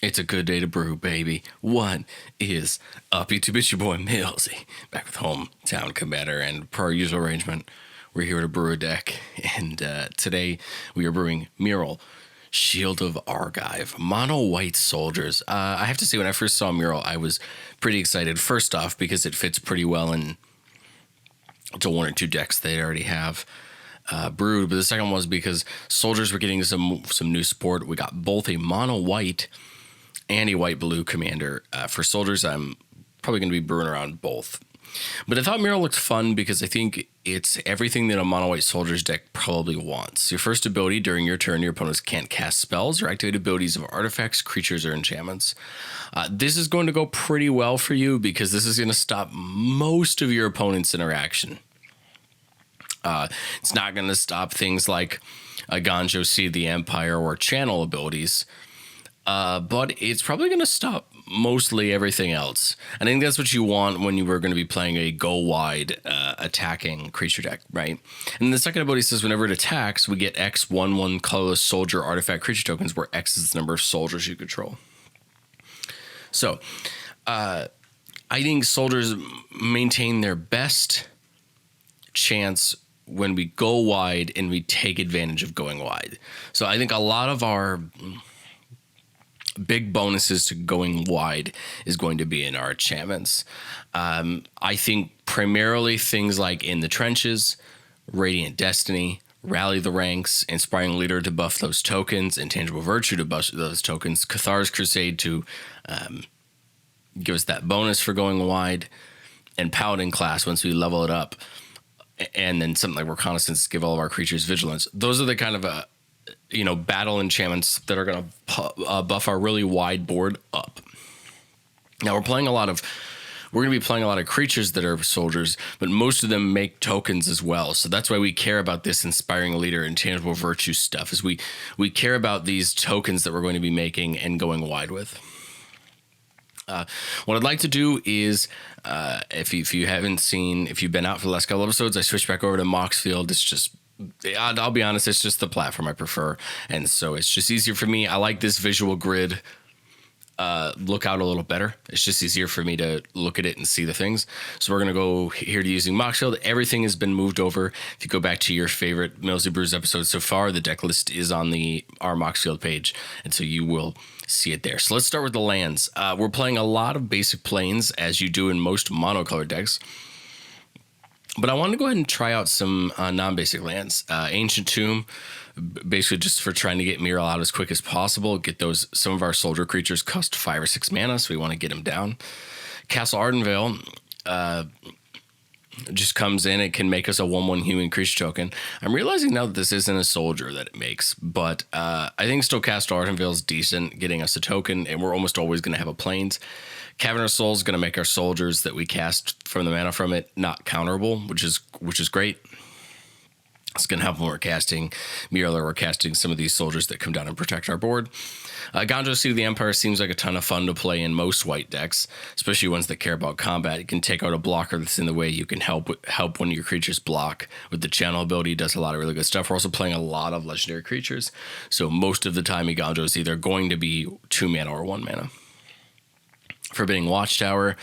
It's a good day to brew, baby. What is up, YouTube? It's your boy Millzy, back with Hometown Commander, and per our usual arrangement, we're here to brew a deck, and today we are brewing Myrel, Shield of Argive, Mono White Soldiers. I have to say, when I first saw Myrel, I was pretty excited. First off, because it fits pretty well into one or two decks they already have brewed, but the second was because soldiers were getting some new support. We got both a mono white and a white blue commander. For soldiers, I'm probably going to be brewing around both. But I thought Myrel looked fun because I think it's everything that a mono white soldiers deck probably wants. Your first ability: during your turn, your opponents can't cast spells or activate abilities of artifacts, creatures, or enchantments. This is going to go pretty well for you because this is going to stop most of your opponent's interaction. It's not going to stop things like a Ganjo Seed of the Empire or channel abilities, but it's probably going to stop mostly everything else. I think that's what you want when you were going to be playing a go-wide attacking creature deck, right? And the second ability says whenever it attacks, we get X 1/1 colorless soldier artifact creature tokens, where X is the number of soldiers you control. So, I think soldiers maintain their best chance when we go wide and we take advantage of going wide. So I think a lot of our big bonuses to going wide is going to be in our enchantments. I think primarily things like In the Trenches, Radiant Destiny, Rally the Ranks, Inspiring Leader to buff those tokens, Intangible Virtue to buff those tokens, Cathar's Crusade to give us that bonus for going wide, and Paladin class once we level it up, and then something like Reconnaissance to give all of our creatures vigilance. Those are the kind of battle enchantments that are going to buff our really wide board up. Now we're going to be playing a lot of creatures that are soldiers, but most of them make tokens as well. So that's why we care about this Inspiring Leader and Tangible Virtue stuff, is we care about these tokens that we're going to be making and going wide with. What I'd like to do is, if you've been out for the last couple episodes, I switched back over to Moxfield. It's just, I'll be honest, it's just the platform I prefer. And so it's just easier for me. I like this visual grid look out a little better. It's just easier for me to look at it and see the things. So we're going to go here to using Moxfield. Everything has been moved over. If you go back to your favorite Millzy Brews episodes so far, the deck list is on our Moxfield page. And so you will see it there. So let's start with the lands. We're playing a lot of basic plains, as you do in most monocolored decks. But I wanted to go ahead and try out some non-basic lands. Ancient Tomb, basically just for trying to get Myrel out as quick as possible. Get some of our soldier creatures cost 5 or 6 mana, so we want to get them down. Castle Ardenvale just comes in. It can make us a 1/1 human creature token. I'm realizing now that this isn't a soldier that it makes, but I think still Castle Ardenvale is decent, getting us a token, and we're almost always going to have a plains. Cavern Soul is going to make our soldiers that we cast from the mana from it not counterable, which is great. It's going to help when we're casting Myrel, or we're casting some of these soldiers that come down and protect our board. Ganjo Seed of the Empire seems like a ton of fun to play in most white decks, especially ones that care about combat. You can take out a blocker that's in the way. You can help one of your creatures block with the channel ability. It does a lot of really good stuff. We're also playing a lot of legendary creatures, so most of the time Ganjo is either going to be 2 mana or 1 mana. Forbidding Watchtower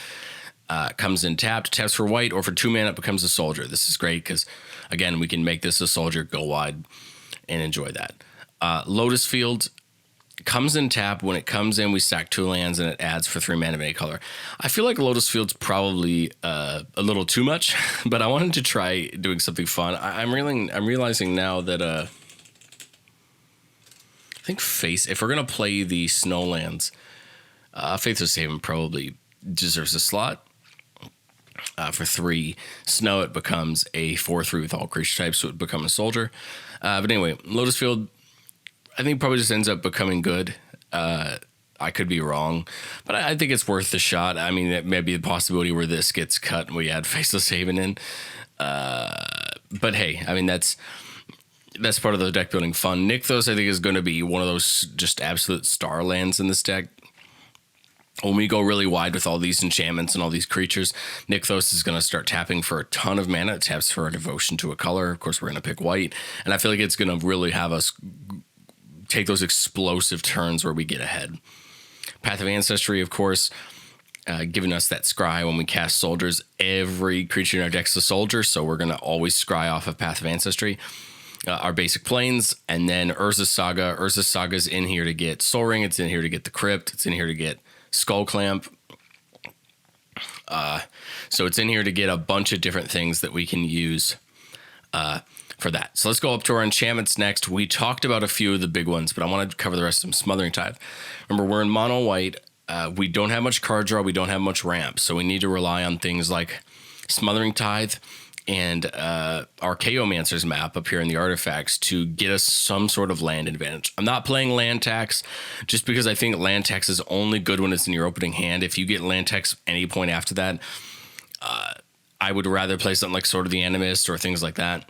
comes in taps for white, or for 2 mana it becomes a soldier. This is great because, again, we can make this a soldier, go wide, and enjoy that. Lotus Field comes in tap. When it comes in, we sack 2 lands, and it adds for 3 mana of any color. I feel like Lotus Field's probably a little too much, but I wanted to try doing something fun. I'm realizing now that I think if we're gonna play the snow lands, Faithless Haven probably deserves a slot. For 3 snow, it becomes a 4/3 with all creature types, so it becomes a soldier. But anyway, Lotus Field, I think, probably just ends up becoming good. I could be wrong, but I think it's worth the shot. I mean, it may be a possibility where this gets cut and we add Faceless Haven in. But hey, I mean, that's part of the deck building fun. Nykthos, I think, is going to be one of those just absolute star lands in this deck. When we go really wide with all these enchantments and all these creatures, Nykthos is going to start tapping for a ton of mana. It taps for a devotion to a color. Of course, we're going to pick white. And I feel like it's going to really have us take those explosive turns where we get ahead. Path of Ancestry, of course, giving us that scry when we cast soldiers. Every creature in our deck's a soldier, so we're going to always scry off of Path of Ancestry. Our basic planes, and then Urza's Saga. Urza's Saga's in here to get Soul Ring. It's in here to get the Crypt. It's in here to get Skull Clamp. So it's in here to get a bunch of different things that we can use for that. So let's go up to our enchantments next. We talked about a few of the big ones, but I want to cover the rest of them. Smothering Tithe. Remember, we're in mono white. We don't have much card draw. We don't have much ramp. So we need to rely on things like Smothering Tithe and our Chaomancer's map up here in the artifacts to get us some sort of land advantage. I'm not playing land tax just because I think land tax is only good when it's in your opening hand. If you get land tax any point after that, I would rather play something like Sword of the Animist or things like that,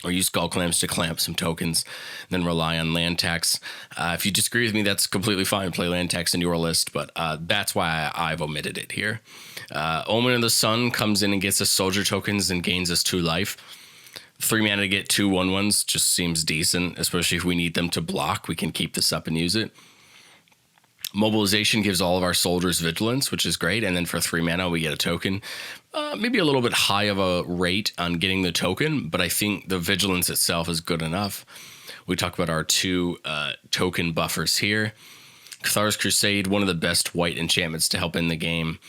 or use Skull Clamps to clamp some tokens, then rely on land tax. If you disagree with me, that's completely fine. Play land tax in your list, but that's why I've omitted it here. Omen of the Sun comes in and gets us soldier tokens and gains us 2 life. 3 mana to get 2 1/1s just seems decent, especially if we need them to block. We can keep this up and use it. Mobilization gives all of our soldiers vigilance, which is great. And then for 3 mana, we get a token. Maybe a little bit high of a rate on getting the token, but I think the vigilance itself is good enough. We talk about our 2 token buffers here. Cathar's Crusade, one of the best white enchantments to help in the game.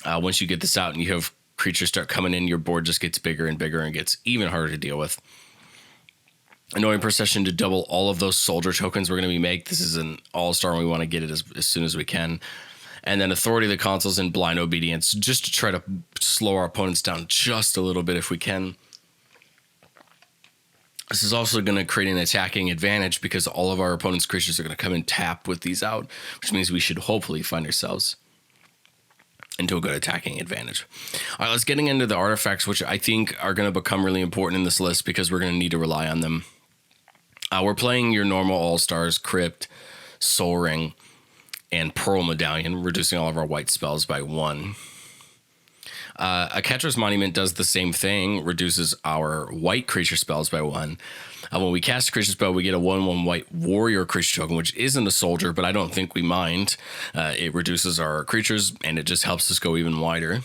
Once you get this out and you have creatures start coming in, your board just gets bigger and bigger and gets even harder to deal with. Annoying Procession to double all of those soldier tokens we're going to be make. This is an all-star and we want to get it as soon as we can. And then Authority of the Consuls and Blind Obedience, just to try to slow our opponents down just a little bit if we can. This is also going to create an attacking advantage because all of our opponent's creatures are going to come and tap with these out, which means we should hopefully find ourselves into a good attacking advantage. All right, let's get into the artifacts, which I think are going to become really important in this list because we're going to need to rely on them. We're playing your normal All-Stars, Crypt, Soul Ring, and Pearl Medallion, reducing all of our white spells by 1. A Catcher's Monument does the same thing, reduces our white creature spells by 1. When we cast a creature spell, we get a 1/1 white warrior creature token, which isn't a soldier, but I don't think we mind. It reduces our creatures, and it just helps us go even wider.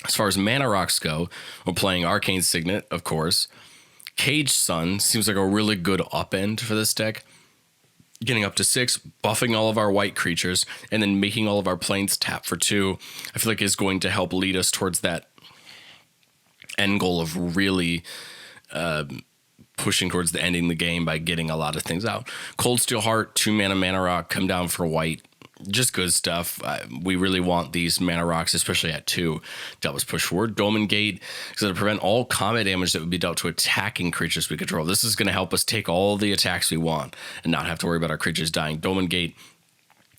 As far as mana rocks go, we're playing Arcane Signet, of course. Cage Sun seems like a really good upend for this deck. Getting up to 6, buffing all of our white creatures, and then making all of our planes tap for 2, I feel like is going to help lead us towards that end goal of really pushing towards the ending the game by getting a lot of things out. Cold Steel Heart, 2 mana rock, come down for white. Just good stuff. We really want these mana rocks, especially at 2, to help us push forward. Dolmen Gate is going to prevent all combat damage that would be dealt to attacking creatures we control. This is going to help us take all the attacks we want and not have to worry about our creatures dying. Dolmen Gate,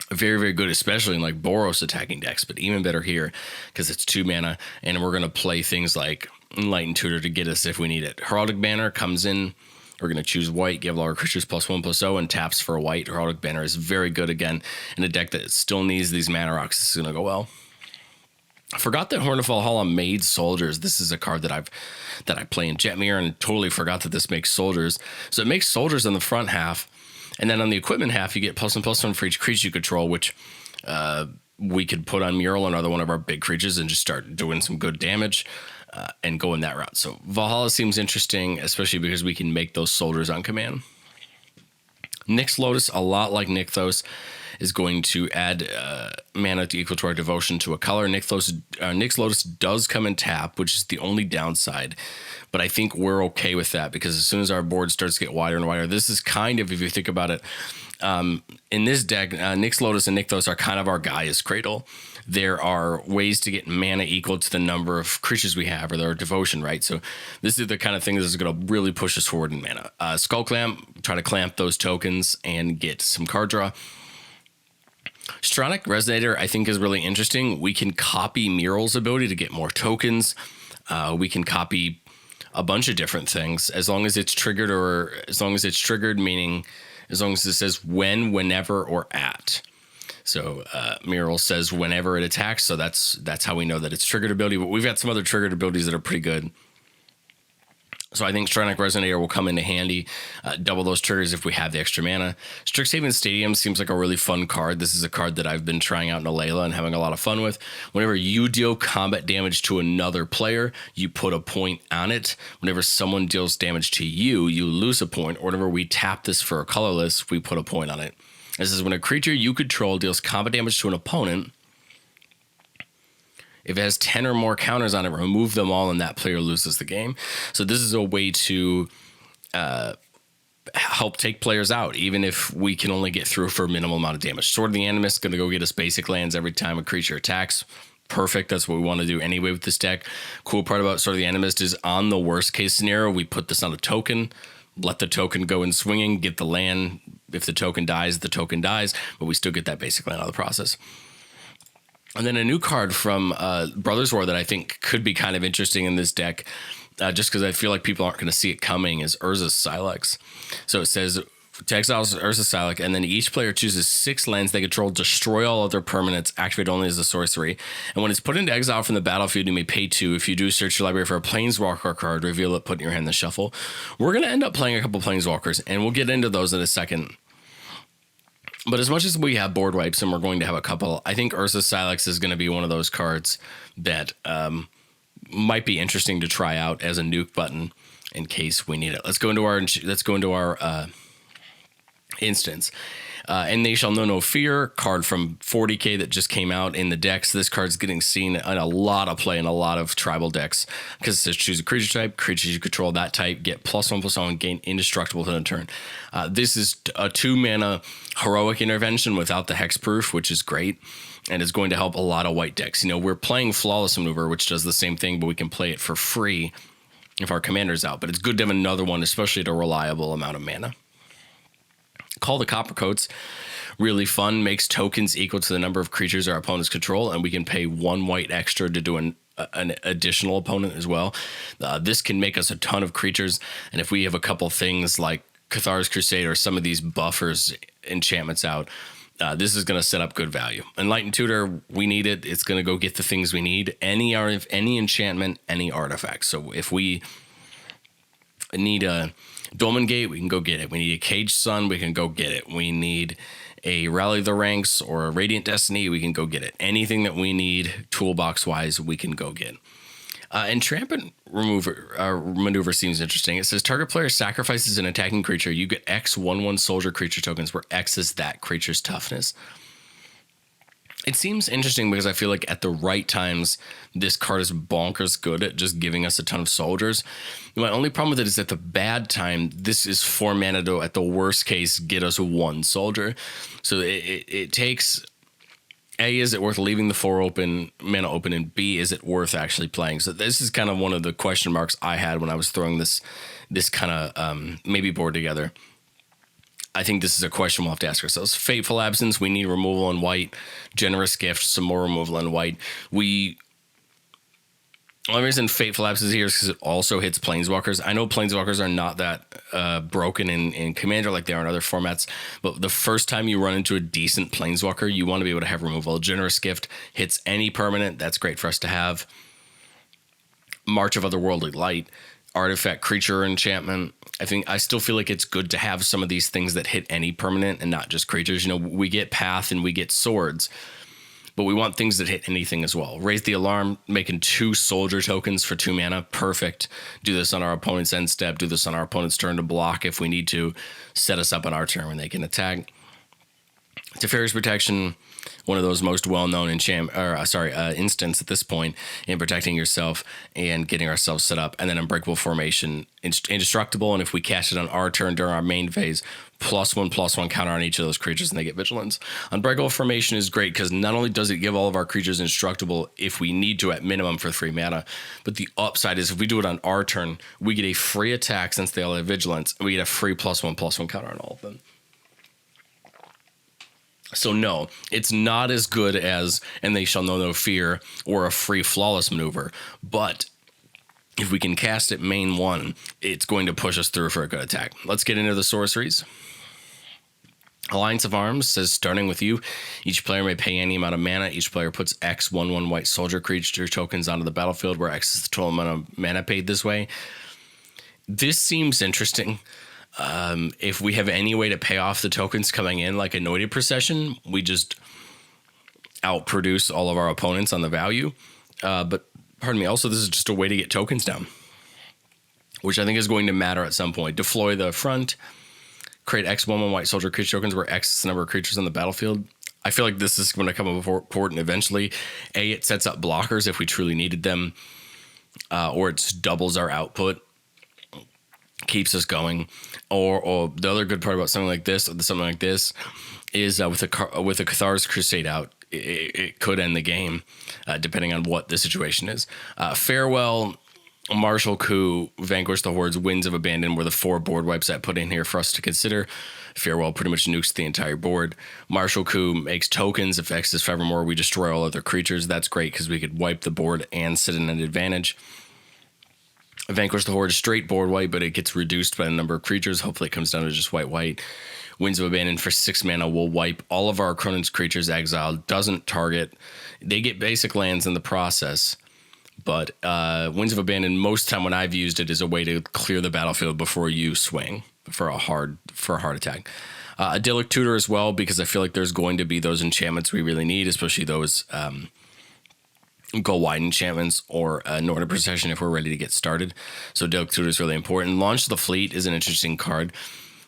very, very good, especially in like Boros attacking decks, but even better here because it's 2 mana, and we're going to play things like Enlightened Tutor to get us if we need it. Heraldic Banner comes in. We're going to choose white, give all our creatures +1/+0, and taps for a white. Heraldic Banner is very good again in a deck that still needs these mana rocks. This is going to go well. I forgot that Horn of Valhalla made soldiers. This is a card that I play in Jetmir, and totally forgot that this makes soldiers. So it makes soldiers on the front half, and then on the equipment half, you get +1/+1 for each creature you control, which we could put on Myrel, another one of our big creatures, and just start doing some good damage. And go in that route. So Valhalla seems interesting, especially because we can make those soldiers on command. Nyx Lotus, a lot like Nykthos, is going to add mana to equal to our devotion to a color. Nyx Lotus does come and tap, which is the only downside. But I think we're okay with that because as soon as our board starts to get wider and wider, this is kind of, if you think about it, in this deck, Nyx Lotus and Nykthos are kind of our Gaia's Cradle. There are ways to get mana equal to the number of creatures we have or their devotion, right? So this is the kind of thing that is going to really push us forward in mana. Skull Clamp, try to clamp those tokens and get some card draw. Stronic Resonator, I think, is really interesting. We can copy Myrel's ability to get more tokens. We can copy a bunch of different things as long as it's triggered, meaning as long as it says when, whenever, or at. So Myrel says whenever it attacks, so that's how we know that it's triggered ability. But we've got some other triggered abilities that are pretty good. So I think Stronic Resonator will come into handy. Double those triggers if we have the extra mana. Strixhaven Stadium seems like a really fun card. This is a card that I've been trying out in Alayla and having a lot of fun with. Whenever you deal combat damage to another player, you put a point on it. Whenever someone deals damage to you, you lose a point. Or whenever we tap this for a colorless, we put a point on it. This is when a creature you control deals combat damage to an opponent. If it has 10 or more counters on it, remove them all and that player loses the game. So this is a way to help take players out, even if we can only get through for a minimal amount of damage. Sword of the Animus is going to go get us basic lands every time a creature attacks. Perfect. That's what we want to do anyway with this deck. Cool part about Sword of the Animus is on the worst case scenario, we put this on a token, let the token go in swinging, get the land. If the token dies, but we still get that basic land out of the process. And then a new card from Brothers War that I think could be kind of interesting in this deck, just because I feel like people aren't going to see it coming, is Urza's Silex. So it says, to exile Urza's Silex, and then each player chooses 6 lands they control, destroy all other permanents, activate only as a sorcery. And when it's put into exile from the battlefield, you may pay 2. If you do, search your library for a Planeswalker card, reveal it, put it in your hand, then shuffle. We're going to end up playing a couple Planeswalkers, and we'll get into those in a second. But as much as we have board wipes, and we're going to have a couple, I think Urza's Silex is going to be one of those cards that might be interesting to try out as a nuke button in case we need it. Let's go into our instance. And They Shall Know No Fear, card from 40k that just came out in the decks. This card's getting seen in a lot of play in a lot of tribal decks because it says choose a creature type. Creatures you control that type get +1/+1, gain indestructible to the turn. This is a 2-mana heroic intervention without the hexproof, which is great. And it's going to help a lot of white decks. You know, we're playing Flawless Maneuver, which does the same thing, but we can play it for free if our commander's out. But it's good to have another one, especially at a reliable amount of mana. Call the Coppercoats, really fun, makes tokens equal to the number of creatures our opponents control, and we can pay 1 white extra to do an additional opponent as well. This can make us a ton of creatures, and if we have a couple things like Cathar's Crusade or some of these buffers enchantments out, this is going to set up good value. Enlightened Tutor, we need it. It's going to go get the things we need. Any enchantment, any artifact. So if we need a Dolmen Gate, we can go get it. We need a Caged Sun, we can go get it. We need a Rally the Ranks or a Radiant Destiny, we can go get it. Anything that we need toolbox-wise, we can go get. Entrapment maneuver seems interesting. It says target player sacrifices an attacking creature. You get X 1/1 soldier creature tokens, where X is that creature's toughness. It seems interesting because I feel like at the right times, this card is bonkers good at just giving us a ton of soldiers. My only problem with it is at the bad time, this is 4 mana to, at the worst case, get us 1 soldier. So it takes, A, is it worth leaving the 4 mana open, and B, is it worth actually playing? So this is kind of one of the question marks I had when I was throwing this kind of maybe board together. I think this is a question we'll have to ask ourselves. Fateful Absence, we need removal in white. Generous Gift, some more removal in white. The only reason Fateful Absence is here is because it also hits Planeswalkers. I know Planeswalkers are not that broken in Commander like they are in other formats, but the first time you run into a decent Planeswalker, you want to be able to have removal. Generous Gift hits any permanent. That's great for us to have. March of Otherworldly Light, artifact, creature, enchantment. I still feel like it's good to have some of these things that hit any permanent and not just creatures. You know, we get Path and we get Swords, but we want things that hit anything as well. Raise the Alarm, making 2 soldier tokens for 2 mana. Perfect. Do this on our opponent's end step. Do this on our opponent's turn to block if we need to. Set us up on our turn when they can attack. Teferi's Protection, one of those most well-known instants at this point in protecting yourself and getting ourselves set up. And then Unbreakable Formation, indestructible, and if we cast it on our turn during our main phase, +1/+1 counter on each of those creatures and they get Vigilance. Unbreakable Formation is great because not only does it give all of our creatures indestructible if we need to at minimum for 3 mana, but the upside is if we do it on our turn, we get a free attack since they all have Vigilance, and we get a free +1/+1 counter on all of them. So no, it's not as good as And They Shall Know No Fear or a free Flawless Maneuver, but if we can cast it main 1, it's going to push us through for a good attack. Let's get into the sorceries. Alliance of Arms says, starting with you, each player may pay any amount of mana. Each player puts X 1/1 white soldier creature tokens onto the battlefield, where X is the total amount of mana paid this way. This seems interesting. If we have any way to pay off the tokens coming in like Anointed Procession, we just outproduce all of our opponents on the value. But pardon me, also this is just a way to get tokens down, which I think is going to matter at some point. Deploy the front, create X1 white soldier creature tokens where X is the number of creatures on the battlefield. I feel like this is going to come up important eventually. It sets up blockers if we truly needed them, or it doubles our output, keeps us going. Or the other good part about something like this is with a Cathar's Crusade out, it could end the game, depending on what the situation is. Farewell, Martial Coup, Vanquish the Hordes, Winds of Abandon were the 4 board wipes I put in here for us to consider. Farewell pretty much nukes the entire board. Martial Coup makes tokens. If X is Forevermore, we destroy all other creatures. That's great because we could wipe the board and sit in an advantage. Vanquish the Horde, straight board wipe, but it gets reduced by the number of creatures. Hopefully it comes down to just white. Winds of Abandon for 6 mana will wipe all of our Cronin's creatures exiled. Doesn't target. They get basic lands in the process. But Winds of Abandon, most time when I've used it, is a way to clear the battlefield before you swing for a hard attack. Idyllic Tutor as well, because I feel like there's going to be those enchantments we really need, especially those go wide enchantments or Northern Procession if we're ready to get started. So Idyllic Tutor is really important. Launch the Fleet is an interesting card.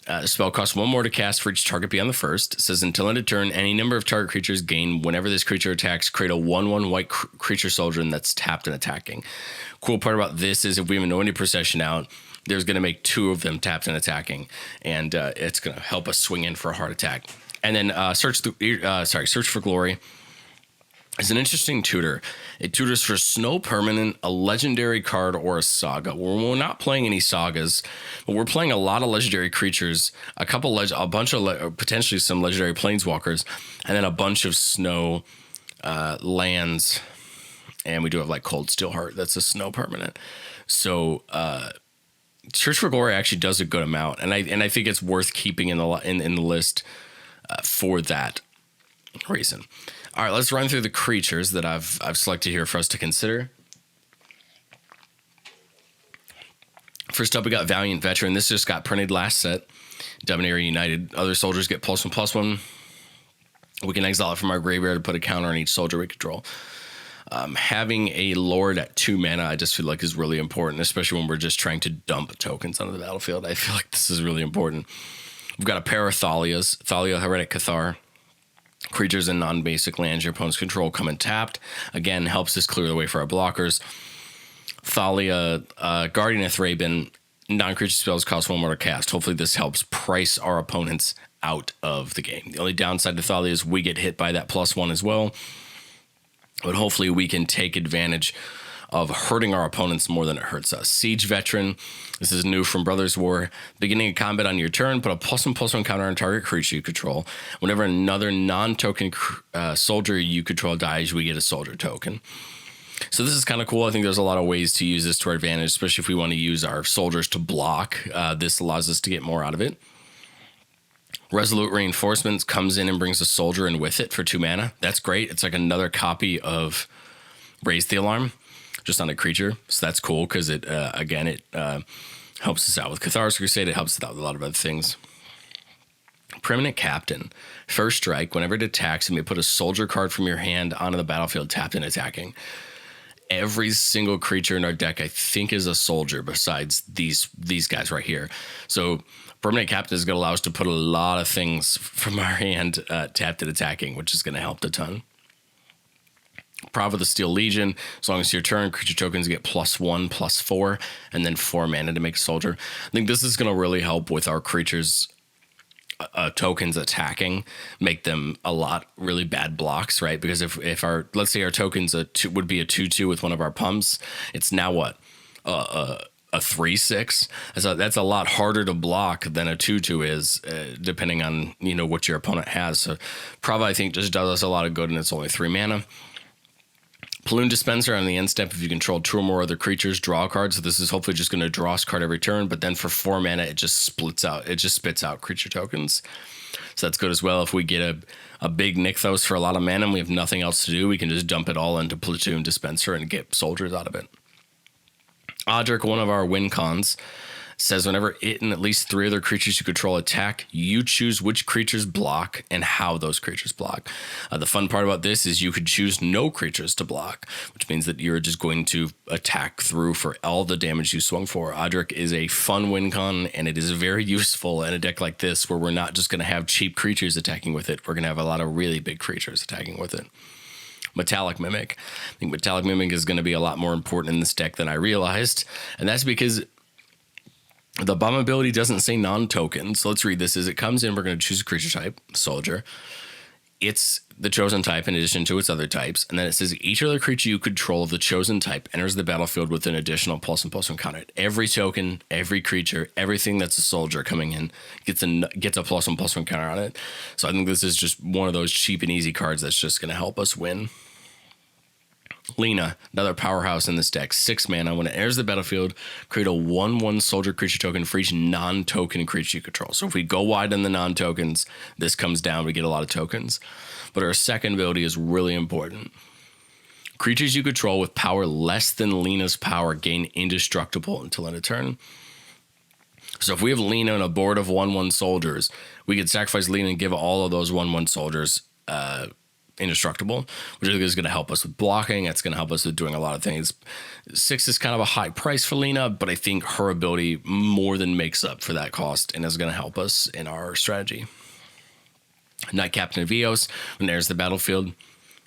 The spell costs 1 more to cast for each target beyond the first. It says until end of turn, any number of target creatures gain whenever this creature attacks, create a 1/1 white creature soldier that's tapped and attacking. Cool part about this is if we have Anointed Procession out, there's going to make 2 of them tapped and attacking, and it's going to help us swing in for a hard attack. And then Search for Glory is an interesting tutor. It tutors for Snow Permanent, a legendary card, or a saga. We're not playing any sagas, but we're playing a lot of legendary creatures, a bunch of potentially some legendary planeswalkers, and then a bunch of snow lands. And we do have like Cold Steelheart. That's a Snow Permanent. So Search for Glory actually does a good amount, and I think it's worth keeping in the list for that reason. All right, let's run through the creatures that I've selected here for us to consider. First up, we got Valiant Veteran. This just got printed last set. Dominaria United. Other soldiers get +1/+1. We can exile it from our graveyard to put a counter on each soldier we control. Having a Lord at 2 mana, I just feel like is really important, especially when we're just trying to dump tokens onto the battlefield. I feel like this is really important. We've got a pair of Thalias. Thalia, Heretic Cathar. Creatures and non-basic lands your opponent's control come in tapped. Again, helps us clear the way for our blockers. Thalia, Guardian of Thraben, non-creature spells cost 1 more to cast. Hopefully this helps price our opponents out of the game. The only downside to Thalia is we get hit by that +1 as well. But hopefully we can take advantage of hurting our opponents more than it hurts us. Siege Veteran. This is new from Brothers War. Beginning of combat on your turn, put a +1/+1 counter on target creature you control. Whenever another non-token soldier you control dies, we get a soldier token. So this is kind of cool. I think there's a lot of ways to use this to our advantage, especially if we want to use our soldiers to block. This allows us to get more out of it. Resolute Reinforcements comes in and brings a soldier in with it for 2 mana. That's great. It's like another copy of Raise the Alarm, just on a creature. So that's cool because it helps us out with Cathar's Crusade. It helps us out with a lot of other things. Permanent Captain. First strike. Whenever it attacks, you may put a soldier card from your hand onto the battlefield tapped and attacking. Every single creature in our deck, I think, is a soldier besides these guys right here. So Permanent Captain is going to allow us to put a lot of things from our hand tapped and attacking, which is going to help a ton. Prov of the Steel Legion. As long as your turn, creature tokens get +1/+4, and then 4 mana to make a soldier. I think this is going to really help with our creatures' tokens attacking, make them a lot really bad blocks, right? Because if our, let's say our tokens would be a 2/2 with one of our pumps, it's now what? A 3/6. So that's a lot harder to block than a 2/2 is, depending on what your opponent has. So Prava, I think, just does us a lot of good, and it's only 3 mana. Balloon Dispenser on the end step. If you control 2 or more other creatures, draw a card. So this is hopefully just going to draw us a card every turn. But then for 4 mana, it just splits out. It just spits out creature tokens. So that's good as well. If we get a big Nykthos for a lot of mana and we have nothing else to do, we can just dump it all into Platoon Dispenser and get soldiers out of it. Odric, one of our win cons. Says whenever it and at least 3 other creatures you control attack, you choose which creatures block and how those creatures block. The fun part about this is you could choose no creatures to block, which means that you're just going to attack through for all the damage you swung for. Argive is a fun win con, and it is very useful in a deck like this where we're not just going to have cheap creatures attacking with it. We're going to have a lot of really big creatures attacking with it. Metallic Mimic. I think Metallic Mimic is going to be a lot more important in this deck than I realized, and that's because the bomb ability doesn't say non-token. So let's read this. As it comes in, we're going to choose a creature type, soldier. It's the chosen type in addition to its other types. And then it says each other creature you control of the chosen type enters the battlefield with an additional +1/+1 counter. Every token, every creature, everything that's a soldier coming in gets a +1/+1 counter on it. So I think this is just one of those cheap and easy cards that's just going to help us win. Lena, another powerhouse in this deck, 6 mana. When it enters the battlefield, create a 1/1 soldier creature token for each non-token creature you control. So if we go wide on the non-tokens, this comes down, we get a lot of tokens. But our second ability is really important. Creatures you control with power less than Lena's power gain indestructible until end of turn. So if we have Lena on a board of 1/1 soldiers, we could sacrifice Lena and give all of those 1/1 soldiers indestructible, which I think is going to help us with blocking. It's going to help us with doing a lot of things. 6 is kind of a high price for Lena, but I think her ability more than makes up for that cost and is going to help us in our strategy. Knight Captain of Eos, when there's the battlefield,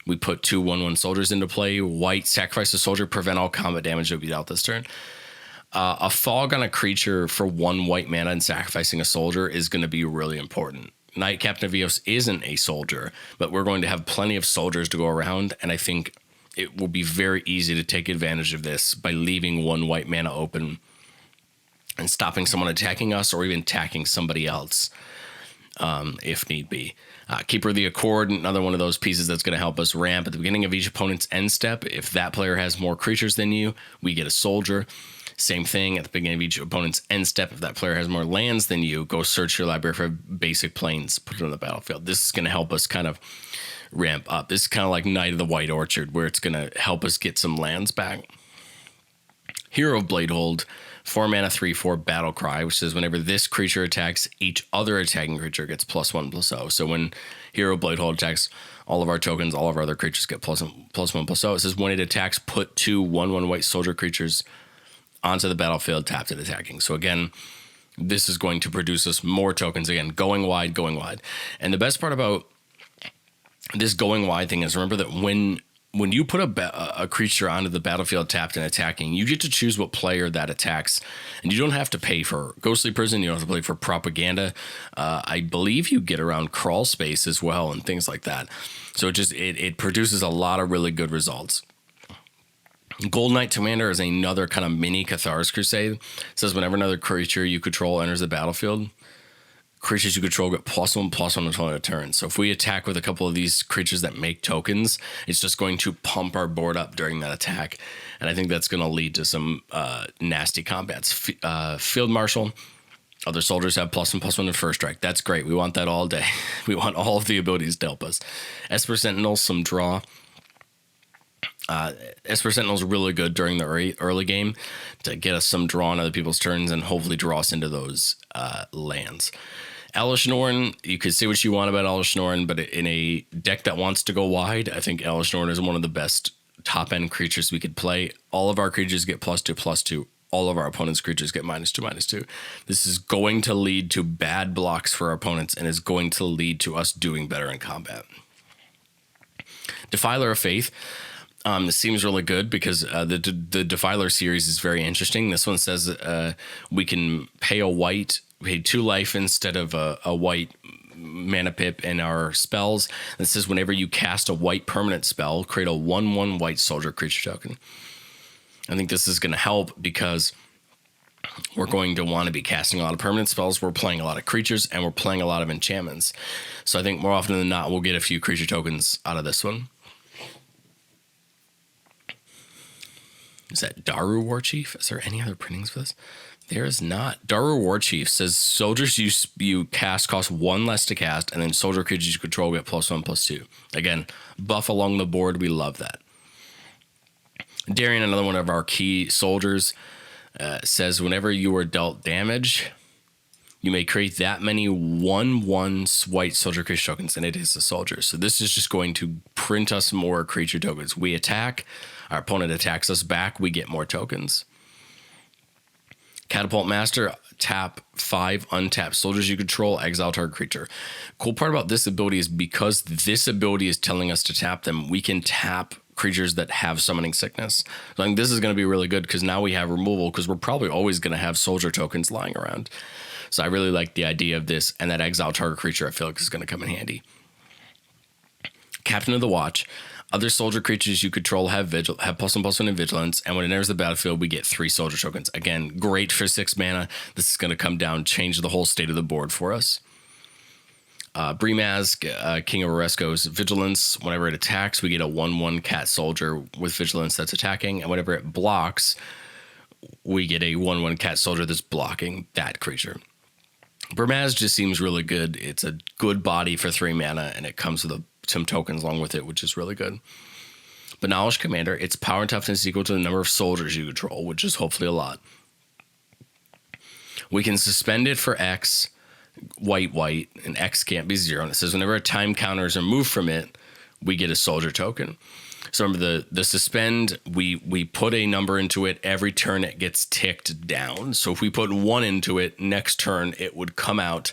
we put 2 1/1 soldiers into play. White, sacrifice a soldier, prevent all combat damage to be dealt this turn. A fog on a creature for 1 white mana and sacrificing a soldier is going to be really important. Knight Captain of Eos isn't a soldier, but we're going to have plenty of soldiers to go around, and I think it will be very easy to take advantage of this by leaving 1 white mana open and stopping someone attacking us or even attacking somebody else if need be. Keeper of the Accord, another one of those pieces that's going to help us ramp at the beginning of each opponent's end step. If that player has more creatures than you, we get a soldier. Same thing at the beginning of each opponent's end step. If that player has more lands than you, go search your library for basic plains, put it on the battlefield. This is going to help us kind of ramp up. This is kind of like Knight of the White Orchard, where it's going to help us get some lands back. Hero of Bladehold, 4 mana, 3/4 Battle Cry, which says whenever this creature attacks, each other attacking creature gets +1/+0. So when Hero of Bladehold attacks, all of our tokens, all of our other creatures get +1/+0. It says when it attacks, put 2 1/1 white soldier creatures onto the battlefield, tapped and attacking. So again, this is going to produce us more tokens. Again, going wide. And the best part about this going wide thing is remember that when you put a creature onto the battlefield tapped and attacking, you get to choose what player that attacks. And you don't have to pay for Ghostly Prison. You don't have to pay for Propaganda. I believe you get around Crawl Space as well and things like that. So it produces a lot of really good results. Gold Knight Commander is another kind of mini Cathar's Crusade. It says whenever another creature you control enters the battlefield, creatures you control get +1/+1 until end of turn. So if we attack with a couple of these creatures that make tokens, it's just going to pump our board up during that attack. And I think that's going to lead to some nasty combats. Field Marshal, other soldiers have +1/+1 to first strike. That's great. We want that all day. We want all of the abilities to help us. Esper Sentinel, some draw. Esper Sentinel is really good during the early game to get us some draw on other people's turns and hopefully draw us into those lands. Elesh Norn, you could say what you want about Elesh Norn, but in a deck that wants to go wide, I think Elesh Norn is one of the best top-end creatures we could play. All of our creatures get +2/+2. All of our opponent's creatures get -2/-2. This is going to lead to bad blocks for our opponents and is going to lead to us doing better in combat. Defiler of Faith. This seems really good because the Defiler series is very interesting. This one says we can pay 2 life instead of a white mana pip in our spells. And it says whenever you cast a white permanent spell, create a 1/1 white soldier creature token. I think this is going to help because we're going to want to be casting a lot of permanent spells. We're playing a lot of creatures and we're playing a lot of enchantments. So I think more often than not, we'll get a few creature tokens out of this one. Is that Daru Warchief? Is there any other printings for this? There is not. Daru Warchief says soldiers you cast cost 1 less to cast, and then soldier creatures you control get +1/+2. Again, buff along the board. We love that. Darian, another one of our key soldiers. Says whenever you are dealt damage, you may create that many 1/1 white soldier creature tokens, and it is a soldier. So this is just going to print us more creature tokens. We attack, our opponent attacks us back, we get more tokens. Catapult Master, tap 5 untapped soldiers you control, exile target creature. Cool part about this ability is because this ability is telling us to tap them, we can tap creatures that have summoning sickness. So I think this is going to be really good because now we have removal, because we're probably always going to have soldier tokens lying around. So I really like the idea of this, and that exile target creature I feel like is going to come in handy. Captain of the Watch. Other soldier creatures you control have +1/+1 in vigilance, and when it enters the battlefield, we get 3 soldier tokens. Again, great for 6 mana. This is going to come down, change the whole state of the board for us. Brimaz, King of Oresco's vigilance. Whenever it attacks, we get a 1/1 cat soldier with vigilance that's attacking, and whenever it blocks, we get a 1/1 cat soldier that's blocking that creature. Brimaz just seems really good. It's a good body for 3 mana, and it comes with some tokens along with it, which is really good. Banalish Commander, its power and toughness is equal to the number of soldiers you control, which is hopefully a lot. We can suspend it for X, white, and X can't be 0. And it says whenever a time counter is removed from it, we get a soldier token. So remember the suspend, we put a number into it, every turn it gets ticked down. So if we put 1 into it, next turn it would come out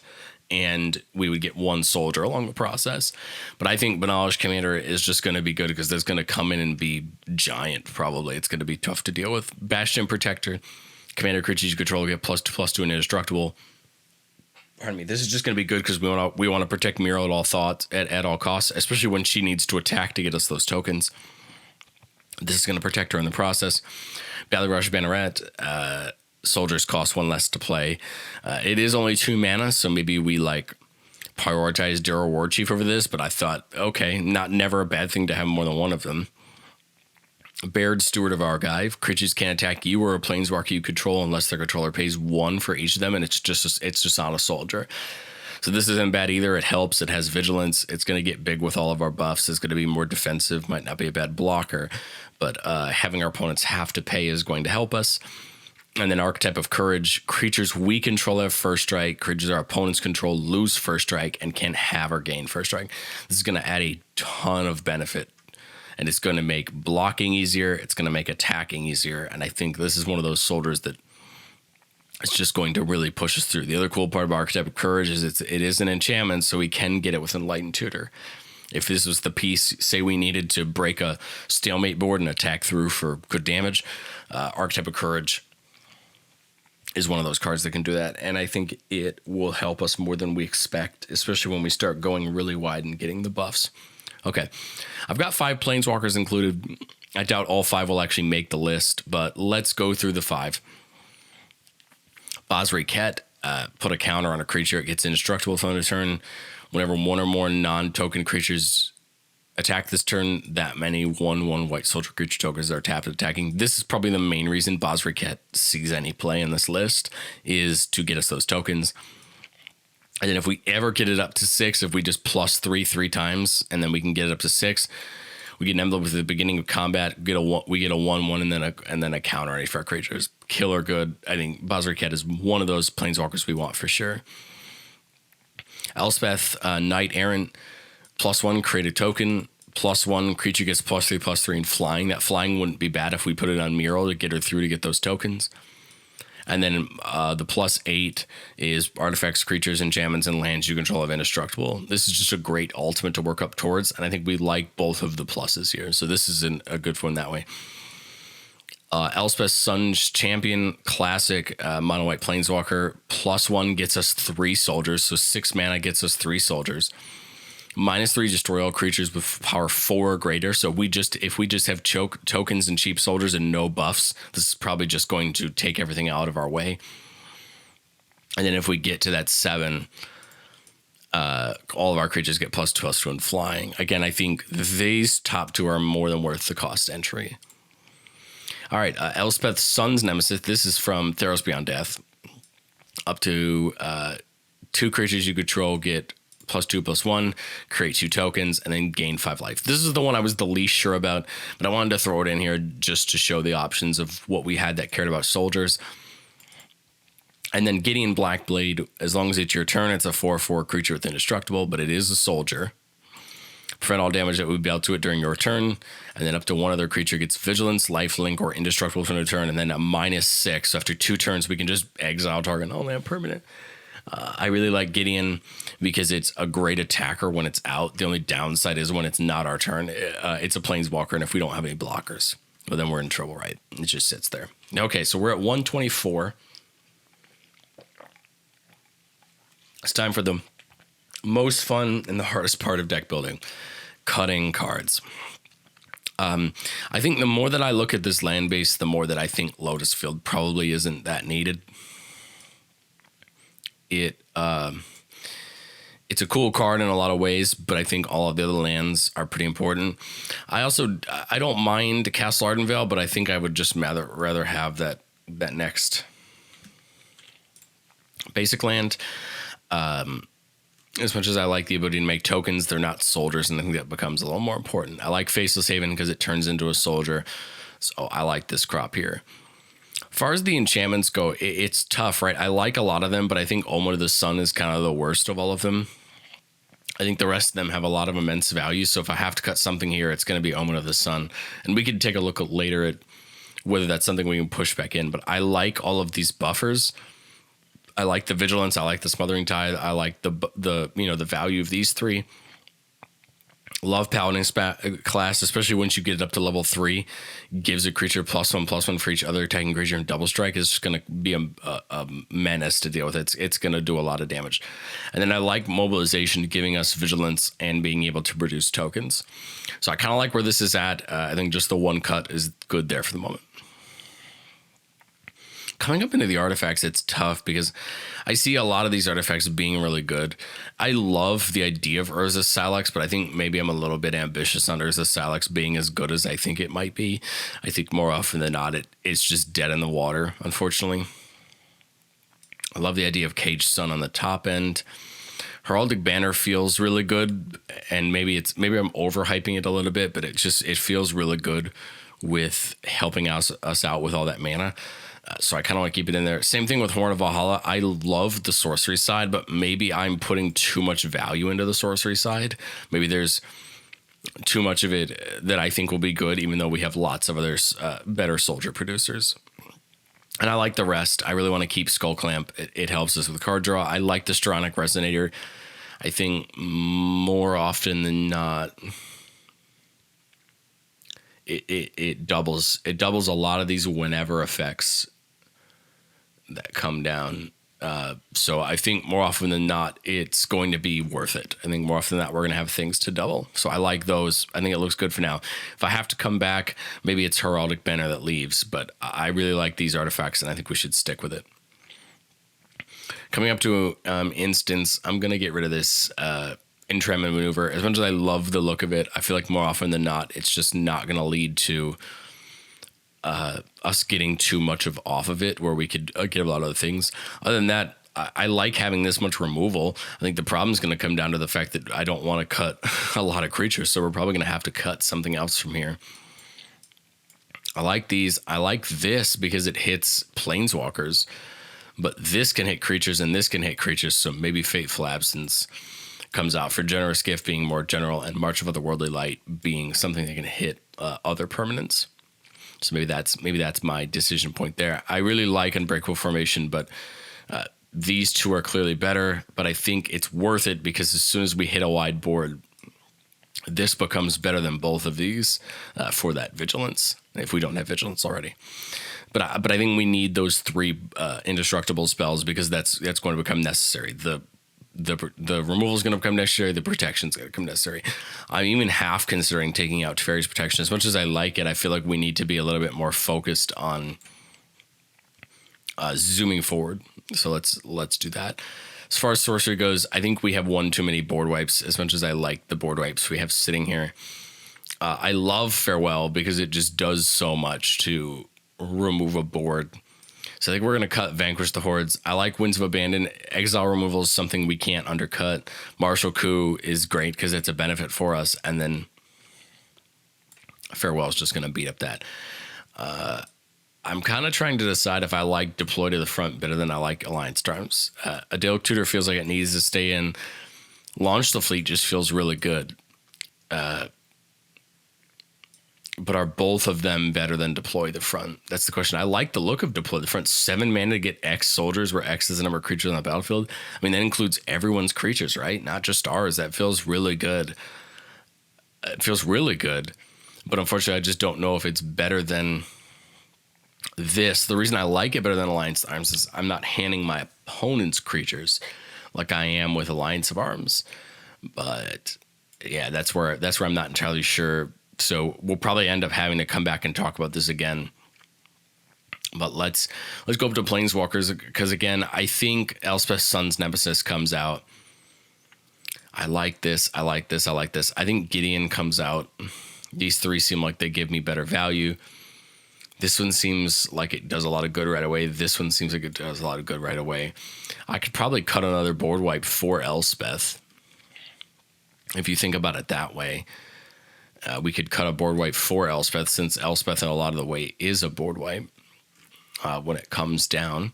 and we would get 1 soldier along the process. But I think Banalish Commander is just going to be good because that's going to come in and be giant probably. It's going to be tough to deal with. Bastion Protector, commander creatures you control get +2/+2 and indestructible. Pardon me. This is just going to be good because we want to protect Myrel at all costs, especially when she needs to attack to get us those tokens. This is going to protect her in the process. Battle Rush Banneret, soldiers cost 1 less to play. It is only 2 mana, so maybe we prioritize Darrow War Chief over this, but I thought, okay, never a bad thing to have more than 1 of them. Baird, Steward of Argive. Creatures can't attack you or a planeswalker you control unless their controller pays 1 for each of them, and it's just not a soldier. So this isn't bad either. It helps. It has vigilance. It's going to get big with all of our buffs. It's going to be more defensive. Might not be a bad blocker, but having our opponents have to pay is going to help us. And then Archetype of Courage. Creatures we control have first strike. Creatures our opponents control lose first strike and can have or gain first strike. This is going to add a ton of benefit. And it's going to make blocking easier. It's going to make attacking easier. And I think this is one of those soldiers that it's just going to really push us through. The other cool part about Archetype of Courage is it is an enchantment, so we can get it with Enlightened Tutor. If this was the piece, say we needed to break a stalemate board and attack through for good damage, Archetype of Courage is one of those cards that can do that. And I think it will help us more than we expect, especially when we start going really wide and getting the buffs. Okay, I've got 5 planeswalkers included. I doubt all 5 will actually make the list, but let's go through the 5. Basri Ket, put a counter on a creature. It gets indestructible for the turn. Whenever 1 or more non-token creatures attack this turn, that many 1/1 white soldier creature tokens are tapped attacking. This is probably the main reason Basri Ket sees any play in this list, is to get us those tokens. And then if we ever get it up to 6, if we just +3 3 times, and then we can get it up to 6, we get an emblem at the beginning of combat. We get a 1/1 and then a counter on each of our creatures. Killer good. I think Basri Ket is one of those planeswalkers we want for sure. Elspeth, Knight Errant, +1 create a token. +1 creature gets +3/+3 in flying. That flying wouldn't be bad if we put it on Myrel to get her through to get those tokens. And then the +8 is artifacts, creatures, enchantments, and lands you control have indestructible. This is just a great ultimate to work up towards, and I think we like both of the pluses here. So this is a good one that way. Elspeth, Sun's Champion, classic mono white planeswalker. +1 gets us 3 soldiers, so 6 mana gets us 3 soldiers. -3 destroy all creatures with power 4 or greater. So if we just have tokens and cheap soldiers and no buffs, this is probably just going to take everything out of our way. And then if we get to that 7, all of our creatures get +2/+2 in flying. Again, I think these top 2 are more than worth the cost entry. All right, Elspeth, Sun's Nemesis. This is from Theros Beyond Death. Up to 2 creatures you control get +2/+1, create 2 tokens, and then gain 5 life. This is the one I was the least sure about, but I wanted to throw it in here just to show the options of what we had that cared about soldiers. And then Gideon Blackblade, as long as it's your turn, it's a 4/4 creature with indestructible, but it is a soldier. Prevent all damage that would be dealt to it during your turn, and then up to one other creature gets vigilance, lifelink, or indestructible from the turn, and then a -6. So after 2 turns, we can just exile target and only have permanent. I really like Gideon because it's a great attacker when it's out. The only downside is when it's not our turn. It's a planeswalker, and if we don't have any blockers, well, then we're in trouble, right? It just sits there. Okay, so we're at 124. It's time for the most fun and the hardest part of deck building, cutting cards. I think the more that I look at this land base, the more that I think Lotus Field probably isn't that needed. It's a cool card in a lot of ways, but I think all of the other lands are pretty important. I don't mind Castle Ardenvale, but I think I would just rather have that next basic land. As much as I like the ability to make tokens, they're not soldiers, and I think that becomes a little more important. I like Faceless Haven because it turns into a soldier, so I like this crop here. As far as the enchantments go, it's tough, right? I like a lot of them, but I think Omen of the Sun is kind of the worst of all of them. I think the rest of them have a lot of immense value, so if I have to cut something here, it's going to be Omen of the Sun. And we could take a look later at whether that's something we can push back in, but I like all of these buffers. I like the Vigilance. I like the Smothering Tide. I like the value of these 3. Love Paladin class, especially once you get it up to level 3. Gives a creature +1/+1 for each other attacking creature, and double strike is just going to be a menace to deal with. It's going to do a lot of damage. And then I like Mobilization, giving us Vigilance and being able to produce tokens. So I kind of like where this is at. I think just the 1 cut is good there for the moment. Coming up into the artifacts, it's tough because I see a lot of these artifacts being really good. I love the idea of Urza Salax, but I think maybe I'm a little bit ambitious on Urza Salax being as good as I think it might be. I think more often than not, it's just dead in the water, unfortunately. I love the idea of Caged Sun on the top end. Heraldic Banner feels really good, and maybe I'm overhyping it a little bit, but it feels really good with helping us out with all that mana. So I kind of want to keep it in there. Same thing with Horn of Valhalla. I love the sorcery side, but maybe I'm putting too much value into the sorcery side. Maybe there's too much of it that I think will be good, even though we have lots of other better soldier producers. And I like the rest. I really want to keep Skull Clamp. It helps us with card draw. I like the Stronic Resonator. I think more often than not, it doubles a lot of these whenever effects that come down. So I think more often than not, it's going to be worth it. I think more often than not, we're going to have things to double. So I like those. I think it looks good for now. If I have to come back, maybe it's Heraldic Banner that leaves, but I really like these artifacts, and I think we should stick with it. Coming up to instance, I'm going to get rid of this Entrapment Maneuver. As much as I love the look of it, I feel like more often than not, it's just not going to lead to us getting too much off of it, where we could get a lot of other things. Other than that, I like having this much removal. I think the problem is going to come down to the fact that I don't want to cut a lot of creatures, so we're probably going to have to cut something else from here. I like these. I like this because it hits planeswalkers, but this can hit creatures and this can hit creatures, so maybe Fateful Absence comes out for Generous Gift being more general, and March of Otherworldly Light being something that can hit other permanents. So maybe that's my decision point there. I really like Unbreakable Formation, but these two are clearly better. But I think it's worth it because as soon as we hit a wide board, this becomes better than both of these for that Vigilance, if we don't have Vigilance already. But I think we need those 3 indestructible spells because that's going to become necessary. The removal is going to become necessary. The protection is going to become necessary. I'm even half considering taking out Teferi's Protection. As much as I like it, I feel like we need to be a little bit more focused on zooming forward. So let's do that. As far as sorcery goes, I think we have one too many board wipes. As much as I like the board wipes we have sitting here, I love Farewell because it just does so much to remove a board. So I think we're going to cut Vanquish the Hordes. I like Winds of Abandon. Exile removal is something we can't undercut. Martial Coup is great because it's a benefit for us. And then Farewell is just going to beat up that. I'm kind of trying to decide if I like Deploy to the Front better than I like Alliance Storms. Adele Tutor feels like it needs to stay in. Launch the Fleet just feels really good. But are both of them better than Deploy the Front? That's the question. I like the look of Deploy the Front. 7 mana to get X soldiers, where X is the number of creatures on the battlefield. I mean, that includes everyone's creatures, right? Not just ours. That feels really good. It feels really good. But unfortunately, I just don't know if it's better than this. The reason I like it better than Alliance of Arms is I'm not handing my opponent's creatures like I am with Alliance of Arms. But yeah, that's where I'm not entirely sure. So we'll probably end up having to come back and talk about this again. But let's go up to Planeswalkers, because again, I think Elspeth's Son's Nemesis comes out. I like this. I like this. I like this. I think Gideon comes out. These three seem like they give me better value. This one seems like it does a lot of good right away. This one seems like it does a lot of good right away. I could probably cut another board wipe for Elspeth. If you think about it that way. We could cut a board wipe for Elspeth, since Elspeth in a lot of the way is a board wipe when it comes down.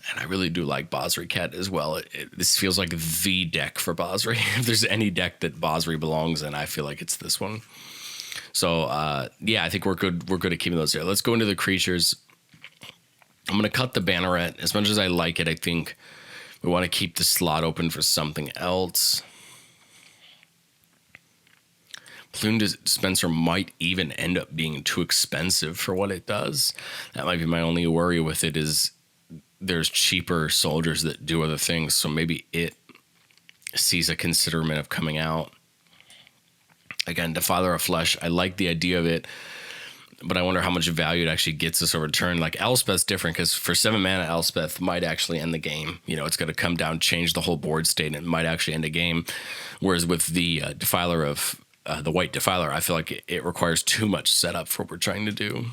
And I really do like Basri Cat as well. This feels like the deck for Basri. If there's any deck that Basri belongs in, I feel like it's this one. So, yeah, I think we're good. We're good at keeping those there. Let's go into the creatures. I'm going to cut the Banneret. As much as I like it, I think we want to keep the slot open for something else. Plume Dispenser might even end up being too expensive for what it does. That might be my only worry with it, is there's cheaper soldiers that do other things. So maybe it sees a considerment of coming out. Again, Defiler of Flesh, I like the idea of it, but I wonder how much value it actually gets us over turn. Like Elspeth's different, because for 7 mana, Elspeth might actually end the game. You know, it's going to come down, change the whole board state, and it might actually end a game. Whereas with the Defiler of the White Defiler, I feel like it requires too much setup for what we're trying to do.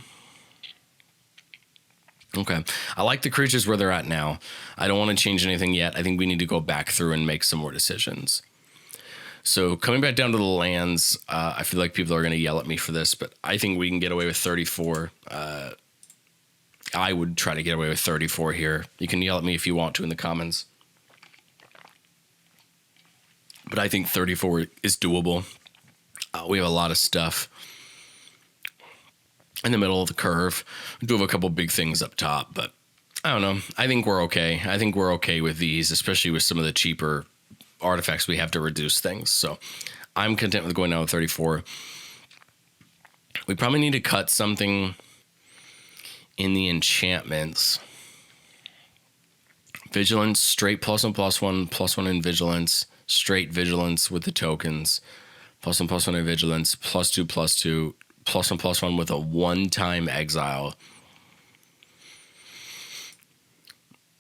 Okay. I like the creatures where they're at now. I don't want to change anything yet. I think we need to go back through and make some more decisions. So coming back down to the lands, I feel like people are going to yell at me for this, but I think we can get away with 34. I would try to get away with 34 here. You can yell at me if you want to in the comments. But I think 34 is doable. We have a lot of stuff in the middle of the curve. We do have a couple big things up top, but I don't know. I think we're okay. I think we're okay with these, especially with some of the cheaper artifacts we have to reduce things. So I'm content with going down with 34. We probably need to cut something in the enchantments. Vigilance, straight +1/+1 in Vigilance, straight Vigilance with the tokens. +1/+1 in Vigilance, +2/+2, +1/+1 with a one-time exile.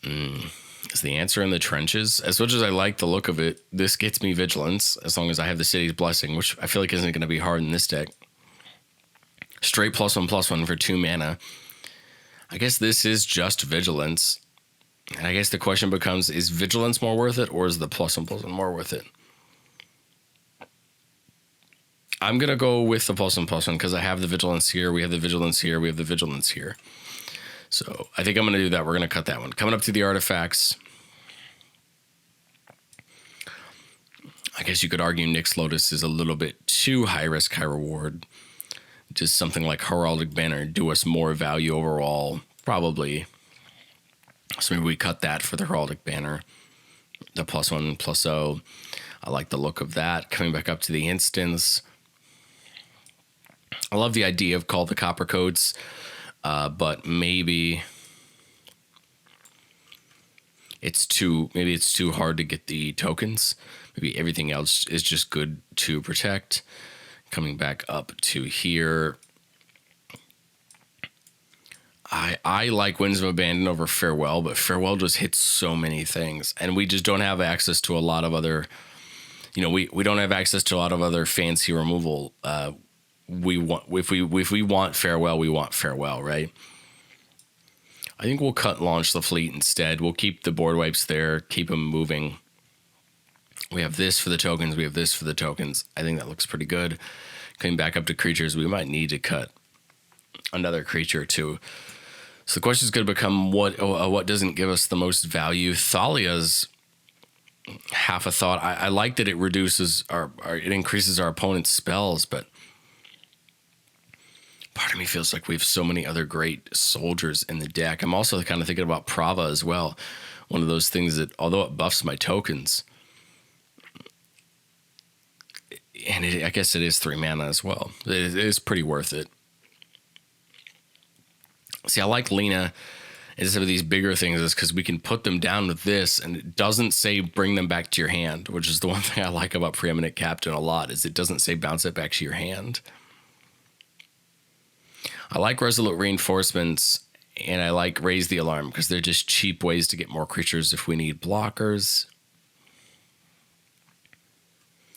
Is the answer in the trenches? As much as I like the look of it, this gets me Vigilance, as long as I have the City's Blessing, which I feel like isn't going to be hard in this deck. Straight +1/+1 for 2 mana. I guess this is just Vigilance. And I guess the question becomes, is Vigilance more worth it, or is the +1/+1 more worth it? I'm going to go with the +1/+1 because I have the Vigilance here. We have the Vigilance here. We have the Vigilance here. So I think I'm going to do that. We're going to cut that one. Coming up to the artifacts. I guess you could argue Nyx Lotus is a little bit too high risk, high reward. Just something like Heraldic Banner do us more value overall. Probably. So maybe we cut that for the Heraldic Banner. The +1/+0. I like the look of that. Coming back up to the instance. I love the idea of Call the Copper Coats, but maybe it's too hard to get the tokens. Maybe everything else is just good to protect. Coming back up to here, I like Winds of Abandon over Farewell, but Farewell just hits so many things, and we just don't have access to a lot of other. You know, we don't have access to a lot of other fancy removal. We want if we want Farewell, we want Farewell, right? I think we'll cut and launch the fleet instead. We'll keep the board wipes there, keep them moving. We have this for the tokens. We have this for the tokens. I think that looks pretty good. Coming back up to creatures, we might need to cut another creature or two. So the question is going to become what doesn't give us the most value. Thalia's half a thought. I like that it reduces it increases our opponent's spells, but part of me feels like we have so many other great soldiers in the deck. I'm also kind of thinking about Prava as well. One of those things that, although it buffs my tokens, and I guess it is 3 mana as well. It is pretty worth it. See, I like Lena and some of these bigger things is because we can put them down with this, and it doesn't say bring them back to your hand, which is the one thing I like about Preeminent Captain a lot, is it doesn't say bounce it back to your hand. I like Resolute Reinforcements, and I like Raise the Alarm because they're just cheap ways to get more creatures if we need blockers.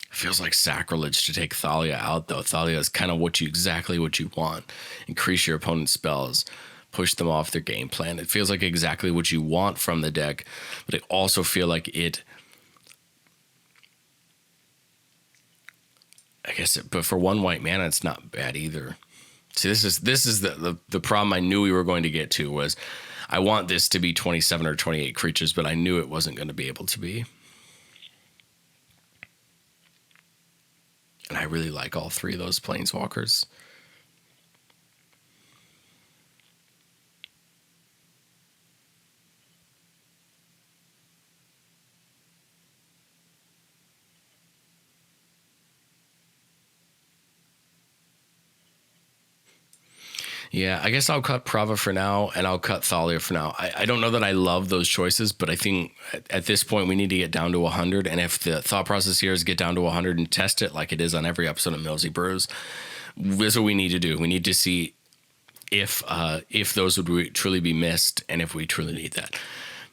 It feels like sacrilege to take Thalia out, though. Thalia is kind of exactly what you want. Increase your opponent's spells. Push them off their game plan. It feels like exactly what you want from the deck, but I also feel like but for 1 white mana, it's not bad either. See, this is the problem I knew we were going to get to was I want this to be 27 or 28 creatures, but I knew it wasn't going to be able to be. And I really like all 3 of those planeswalkers. Yeah, I guess I'll cut Prava for now, and I'll cut Thalia for now. I don't know that I love those choices, but I think at this point we need to get down to 100, and if the thought process here is get down to 100 and test it like it is on every episode of Millzy Brews, this is what we need to do. We need to see if those would truly be missed, and if we truly need that.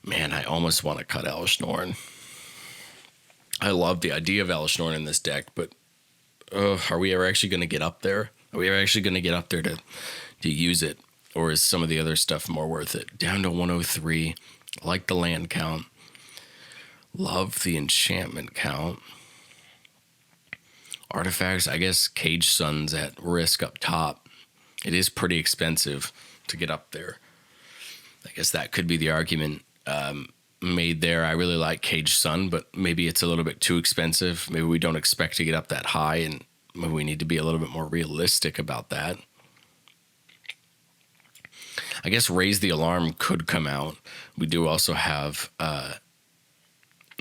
Man, I almost want to cut Elesh Norn. I love the idea of Elesh Norn in this deck, but are we ever actually going to get up there? Are we ever actually going to get up there to use it, or is some of the other stuff more worth it? Down to 103. Like the land count. Love the enchantment count. Artifacts, I guess Cage Sun's at risk up top. It is pretty expensive to get up there. I guess that could be the argument made there. I really like Cage Sun, but maybe it's a little bit too expensive. Maybe we don't expect to get up that high, and maybe we need to be a little bit more realistic about that. I guess Raise the Alarm could come out. We do also have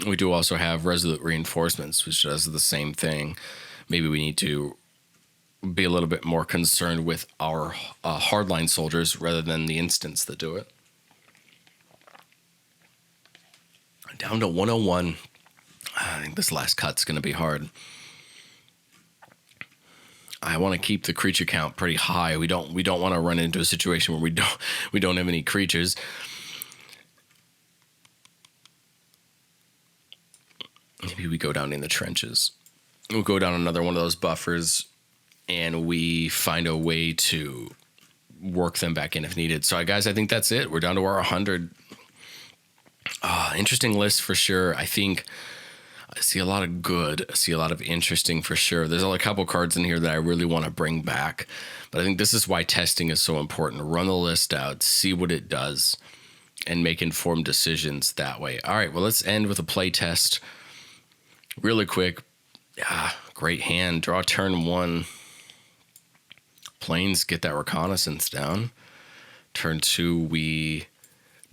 Resolute Reinforcements, which does the same thing. Maybe we need to be a little bit more concerned with our hardline soldiers rather than the instants that do it. Down to 101. I think this last cut's going to be hard. I want to keep the creature count pretty high. We don't want to run into a situation where we don't have any creatures. Maybe we go down in the trenches. We'll go down another one of those buffers, and we find a way to work them back in if needed. So, guys, I think that's it. We're down to our 100. Interesting list for sure. I think I see a lot of good. I see a lot of interesting for sure. There's a couple cards in here that I really want to bring back. But I think this is why testing is so important. Run the list out, see what it does, and make informed decisions that way. All right, well, let's end with a play test really quick. Great hand. Draw turn 1. Planes, get that reconnaissance down. Turn 2, we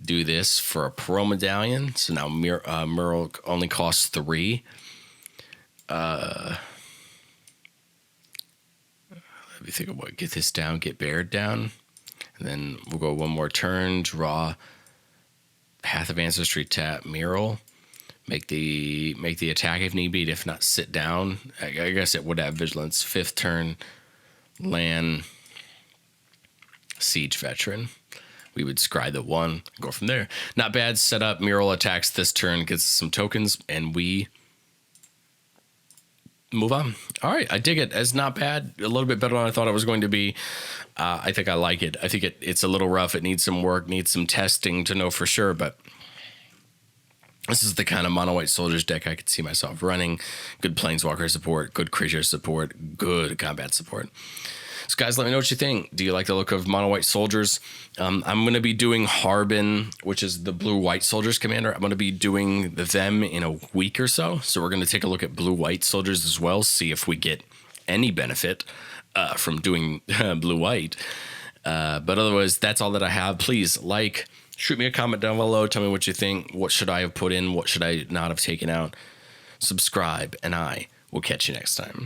do this for a Pearl Medallion. So now Myrel only costs 3. Let me think of what. Get this down, get Baird down. And then we'll go one more turn, draw Path of Ancestry, tap Myrel. Make the attack if need be, if not sit down. I guess it would have Vigilance. 5th turn, land, Siege Veteran. We would scry the 1, go from there. Not bad setup. Myrel attacks this turn, gets some tokens, and we move on. All right, I dig it. It's not bad. A little bit better than I thought it was going to be. I think I like it. I think it's a little rough. It needs some work, needs some testing to know for sure, but this is the kind of mono white soldiers deck I could see myself running. Good planeswalker support, good creature support, good combat support. So guys, let me know what you think. Do you like the look of mono white soldiers? I'm going to be doing Harbin, which is the blue white soldiers commander. I'm going to be doing them in a week or so. So we're going to take a look at blue white soldiers as well, see if we get any benefit from doing blue white. But otherwise, that's all that I have. Please shoot me a comment down below. Tell me what you think. What should I have put in? What should I not have taken out? Subscribe, and I will catch you next time.